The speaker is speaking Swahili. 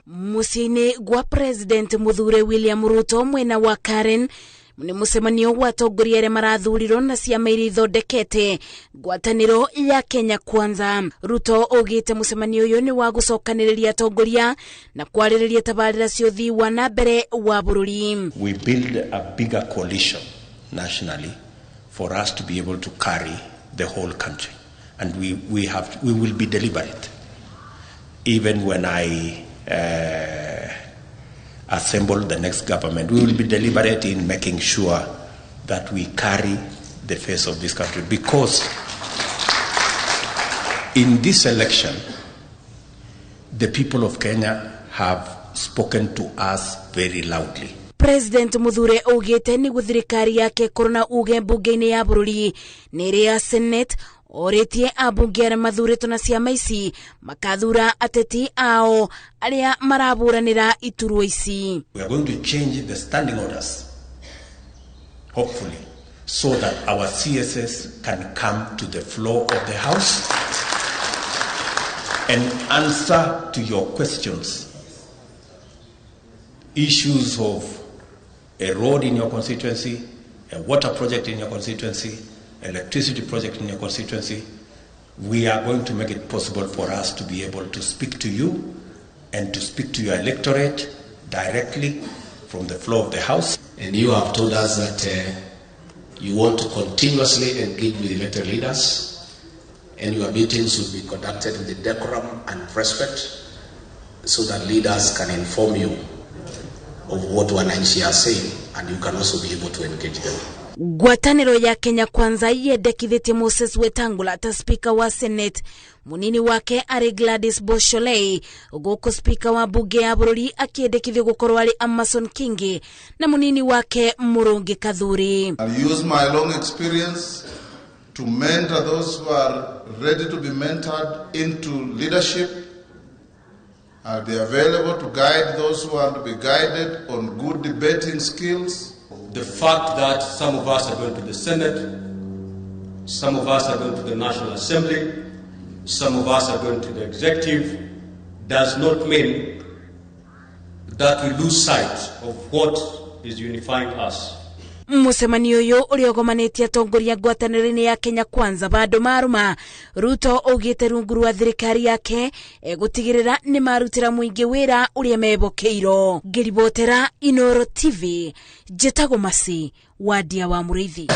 Muciini gwa President Mũthure William Ruto mwena wa Karen ni mũcemanio wa atongoria arĩa marathurirwo na ciama iria ithondekete ngwatanĩro ya Kenya Kwanza. Ruto augĩte mũcemanio ũyũ nĩ wa gũcokanĩrĩria atongoria na kwarĩrĩria tabarĩra cia ũthii wa na mbere wa bũrũri. We build a bigger coalition nationally for us to be able to carry the whole country, and we will be deliberate. Even when I assemble the next government, we will be deliberate in making sure that we carry the face of this country, because in this election, the people of Kenya have spoken to us very loudly. President Mũthure augĩte nĩ thirikari yake korona uge mbunge-inĩ ya bũrũri nĩrĩ ya Senate orĩtie ambunge arĩa mathurĩtwo na ciama ici makathura ateti ao arĩa maraburanĩra iturwa ici. We are going to change the standing orders, hopefully, so that our CSS can come to the floor of the House and answer to your questions. Issues of a road in your constituency, a water project in your constituency, electricity project in your constituency. We are going to make it possible for us to be able to speak to you and to speak to your electorate directly from the floor of the House. And you have told us that you want to continuously engage with elected leaders, and your meetings will be conducted with decorum and respect, so that leaders can inform you of what wananchi are saying, and you can also be able to engage them. Ngwatanĩro ya Kenya Kwanza yendekithĩtie Moses Wetangula ta speaker wa Senate, munini wake ari Gladys Bosholei, gũkũ speaker wa bunge ya bũrũri akĩendekithio gũkorwo ari Amason Kingi na munini wake Mũrũngi Kathuri. I'll use my long experience to mentor those who are ready to be mentored into leadership. I'll be available to guide those who want to be guided on good debating skills. The fact that some of us are going to the Senate, some of us are going to the National Assembly, some of us are going to the Executive, does not mean that we lose sight of what is unifying us. Mũcemanio ũyũ ũrĩa ũgomanĩtie atongoria ngwatanĩro-inĩ ya Kenya Kwanza bado maruma. Ruto augĩte rungu rwa thirikari yake gũtigĩrĩra nĩ marutĩra mũingĩ wĩra ũrĩa mebokeirwo. Ngĩribotera Inooro TV, njĩtagwo Masi wa Ndia wa Mũrĩithi.